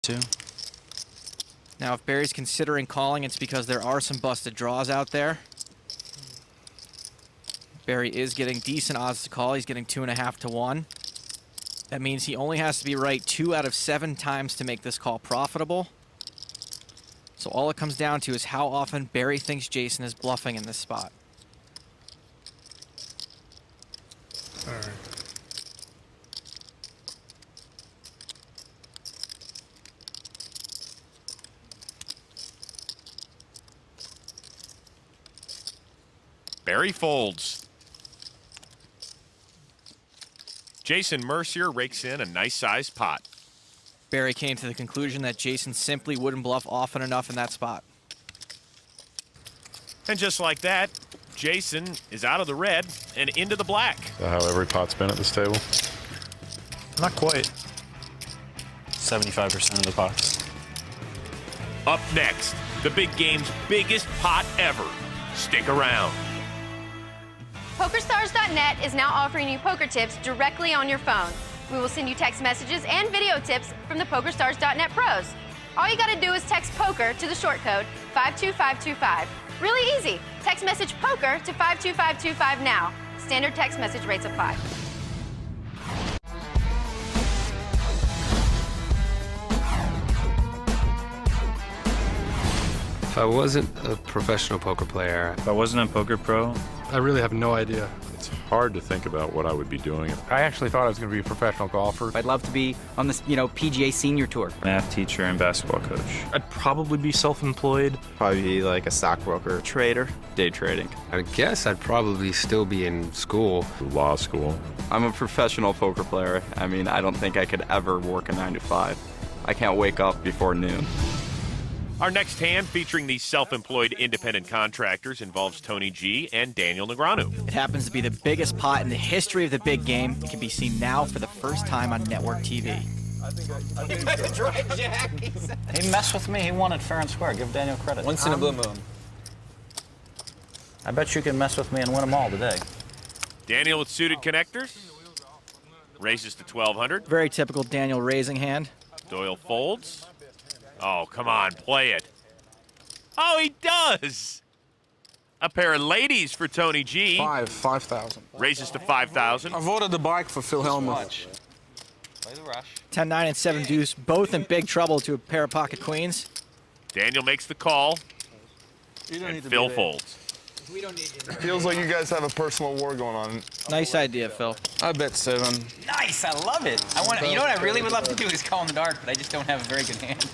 too. Now, if Barry's considering calling, it's because there are some busted draws out there. Barry is getting decent odds to call. He's getting 2.5 to 1. That means he only has to be right 2 out of 7 times to make this call profitable. So all it comes down to is how often Barry thinks Jason is bluffing in this spot. All right. Barry folds. Jason Mercier rakes in a nice-sized pot. Barry came to the conclusion that Jason simply wouldn't bluff often enough in that spot. And just like that, Jason is out of the red and into the black. Is that how every pot's been at this table? Not quite. 75% of the pots. Up next, the big game's biggest pot ever. Stick around. PokerStars.net is now offering you poker tips directly on your phone. We will send you text messages and video tips from the PokerStars.net pros. All you gotta do is text POKER to the short code 52525. Really easy. Text message POKER to 52525 now. Standard text message rates apply. If I wasn't a professional poker player, If I wasn't a poker pro, I really have no idea. It's hard to think about what I would be doing. I actually thought I was going to be a professional golfer. I'd love to be on this, PGA Senior Tour. math teacher and basketball coach. I'd probably be self-employed. Probably be like a stockbroker, trader, day trading. I guess I'd probably still be in school. Law school. I'm a professional poker player. I mean, I don't think I could ever work a 9 to 5. I can't wake up before noon. Our next hand, featuring these self-employed independent contractors, involves Tony G and Daniel Negreanu. It happens to be the biggest pot in the history of the big game. It can be seen now for the first time on network TV. He messed with me. He won it fair and square. Give Daniel credit. Once in a blue moon. I bet you can mess with me and win them all today. Daniel with suited connectors. Raises to 1,200. Very typical Daniel raising hand. Doyle folds. Oh, come on, play it. Oh, he does. A pair of ladies for Tony G. 5,000. Raises to 5,000. I voted the bike for Phil Hellmuth. Play the rush. 10-9 and 7 deuce, both in big trouble to a pair of pocket queens. Daniel makes the call, and Phil folds. We don't need you. Feels like you guys have a personal war going on. Nice idea, Phil. I bet 7. Nice, I love it. You know what I really would love to do is call in the dark, but I just don't have a very good hand.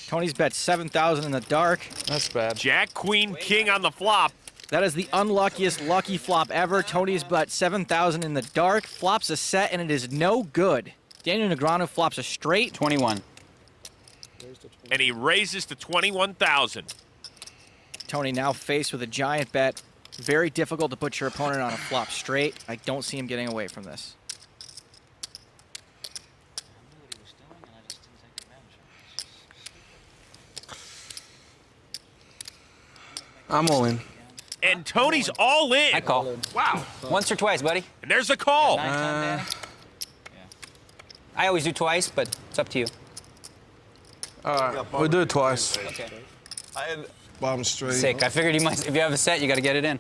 Tony's bet 7,000 in the dark. That's bad. Jack, queen, king on the flop. That is the unluckiest lucky flop ever. Tony's bet 7,000 in the dark, flops a set, and it is no good. Daniel Negreanu flops a straight. 21. And he raises to 21,000. Tony now faced with a giant bet. Very difficult to put your opponent on a flop straight. I don't see him getting away from this. I'm all in. And Tony's all in. I call. Wow. Once or twice, buddy. And there's a call. I always do twice, but it's up to you. All right, we'll do it twice. Okay. I had Bottom straight. Sick. I figured you might. If you have a set, you got to get it in.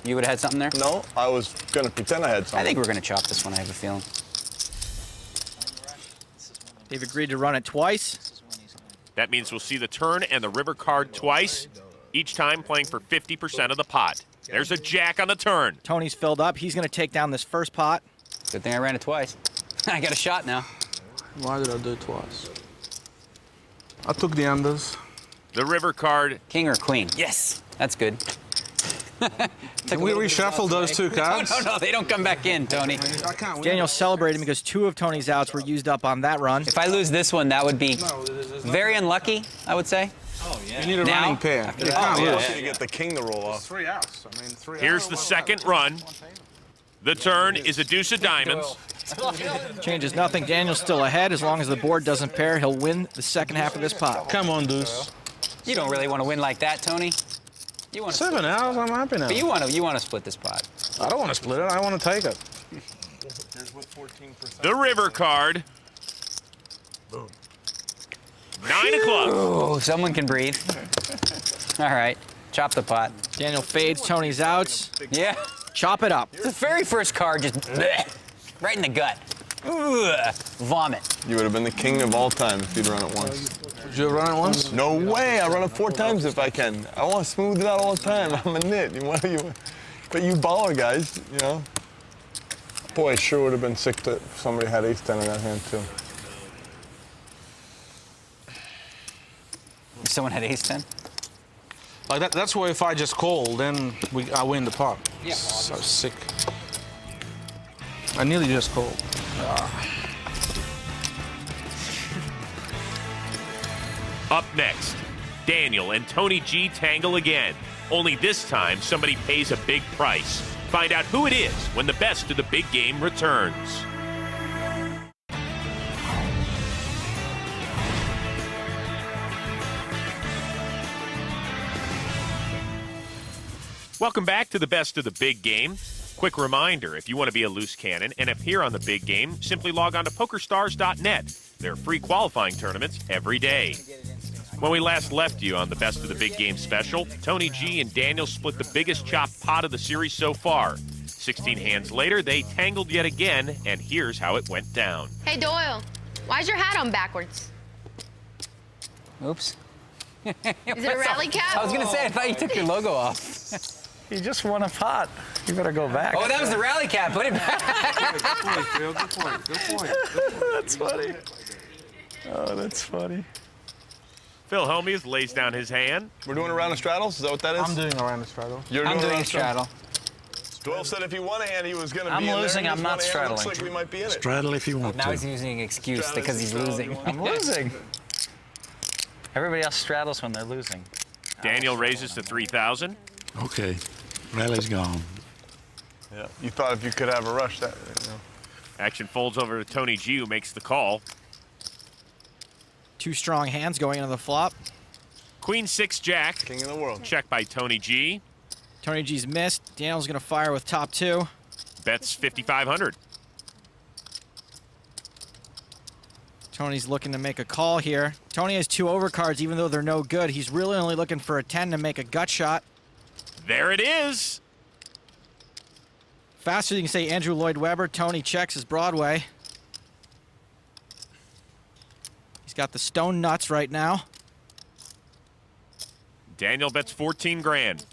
You would have had something there? no. I was gonna pretend I had something. I think we're going to chop this one, I have a feeling. They've agreed to run it twice. That means we'll see the turn and the river card twice, each time playing for 50% of the pot. There's a jack on the turn. Tony's filled up. He's going to take down this first pot. Good thing I ran it twice. I got a shot now. Why did I do it twice? I took the unders. The river card. King or queen? Yes. That's good. Can we reshuffle those two cards? No, they don't come back in, Tony. I can't win. Daniel's celebrating because 2 of Tony's outs were used up on that run. If I lose this one, that would be very unlucky, I would say. Oh, yeah. You need a Now? running pair. You Oh, can't yeah. lose. You get the king to roll off. 3 outs. I mean, 3 Here's outs. the second run. The turn is a deuce of diamonds. Changes nothing. Daniel's still ahead. As long as the board doesn't pair, he'll win the second half of this pot. Come on, Deuce. You don't really want to win like that, Tony. You want 7 outs. I'm happy now. But you want to split this pot. I don't want to split it. I want to take it. The river card. 9 of clubs. Oh, someone can breathe. All right, chop the pot. Daniel fades, Tony's outs. Yeah. Chop it up. The very first card just bleh, right in the gut. Ugh, vomit. You would have been the king of all time if you'd run it once. Did you run it once? No way. I run it 4 times if I can. I want to smooth it out all the time. I'm a nit. But you baller guys, you know. Boy, it sure would have been sick if somebody had ace-10 in that hand, too. If someone had ace-10? Like that's why if I just call, then I win the pot. Yeah. So sick. I nearly just called. Up next, Daniel and Tony G tangle again. Only this time, somebody pays a big price. Find out who it is when the best of the big game returns. Welcome back to the best of the big game. Quick reminder, if you want to be a loose cannon and appear on the big game, simply log on to PokerStars.net. There are free qualifying tournaments every day. When we last left you on the best of the big game special, Tony G and Daniel split the biggest chop pot of the series so far. 16 hands later, they tangled yet again, and here's how it went down. Hey, Doyle, why's your hat on backwards? Oops. Is it a rally cap? I was going to say, I thought you took your logo off. He just won a pot. You better go back. Oh, that was the rally cap. Put it back. Good point, Phil. Good point. Good point. That's funny. Oh, that's funny. Phil Homies lays down his hand. We're doing a round of straddles? Is that what that is? I'm doing a round of straddle. You're I'm doing round a of straddle. Doyle said if he won a hand, he was going to be I'm in there. losing, He I'm just not won a hand. straddling. Looks like we might be in it. Straddle if you want Now to. he's using an excuse Straddle because he's straddle. losing. I'm losing. Everybody else straddles when they're losing. Daniel raises to 3,000. Okay, rally's gone. Yeah. You thought if you could have a rush, that, you know. Action folds over to Tony G, who makes the call. 2 strong hands going into the flop. Queen 6 Jack. King of the world. Check by Tony G. Tony G's missed. Daniel's going to fire with top 2. Bets 5,500. Tony's looking to make a call here. Tony has 2 overcards, even though they're no good. He's really only looking for a 10 to make a gut shot. There it is. Faster than you can say Andrew Lloyd Webber. Tony checks his Broadway. He's got the stone nuts right now. Daniel bets 14 grand.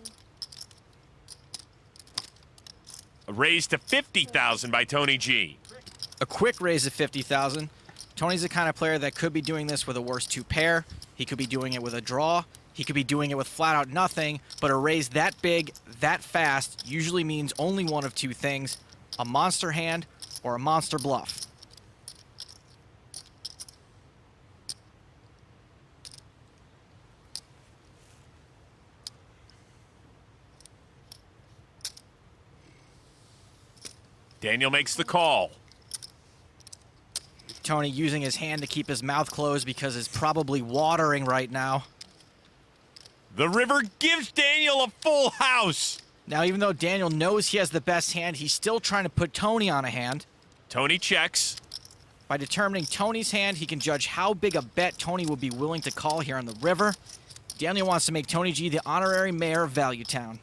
A raise to 50,000 by Tony G. A quick raise of 50,000. Tony's the kind of player that could be doing this with a worst 2 pair. He could be doing it with a draw. He could be doing it with flat out nothing, but a raise that big, that fast, usually means only one of 2 things, a monster hand or a monster bluff. Daniel makes the call. Tony using his hand to keep his mouth closed because it's probably watering right now. The river gives Daniel a full house. Now, even though Daniel knows he has the best hand, he's still trying to put Tony on a hand. Tony checks. By determining Tony's hand, he can judge how big a bet Tony will be willing to call here on the river. Daniel wants to make Tony G the honorary mayor of Value Town.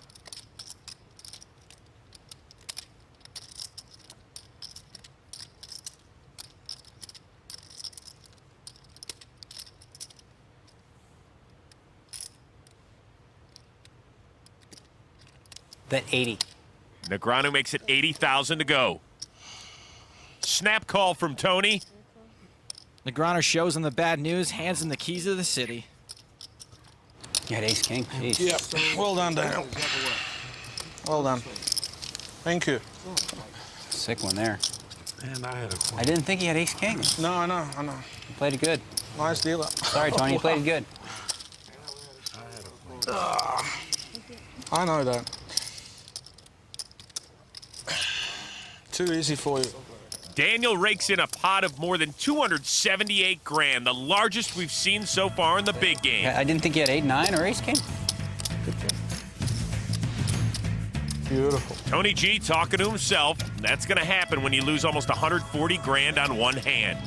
Bet 80. Negreanu makes it 80,000 to go. Snap call from Tony. Negreanu shows him the bad news, hands him the keys of the city. You had ace king. Jeez. Yep. Well done, Daniel. Well done. Thank you. Sick one there. And I had a I didn't think he had ace king. No, I know. You played it good. Nice dealer. Sorry, Tony. You played it good. I know that. Too easy for you. Daniel rakes in a pot of more than 278 grand, the largest we've seen so far in the big game. I didn't think he had 8-9 or ace king. Beautiful. Tony G talking to himself. That's going to happen when you lose almost 140 grand on one hand.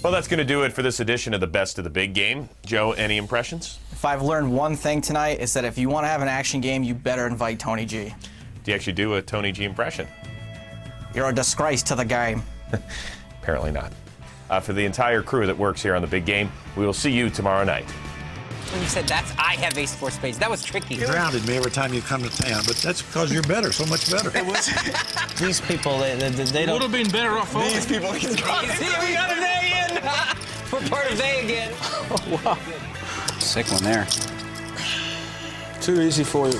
Well, that's going to do it for this edition of the Best of the Big Game. Joe, any impressions? If I've learned one thing tonight, it's that if you want to have an action game, you better invite Tony G. Do you actually do a Tony G impression? You're a disgrace to the game. Apparently not. For the entire crew that works here on the Big Game, we will see you tomorrow night. When you said that's I have a sports page, that was tricky. You grounded me every time you come to town, but that's because you're better, so much better. These people, they don't. Would have been better off. These people. See, we got a day in. We're part of day again. Oh, wow. Sick one there. Too easy for you.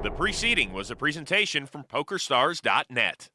The preceding was a presentation from PokerStars.net.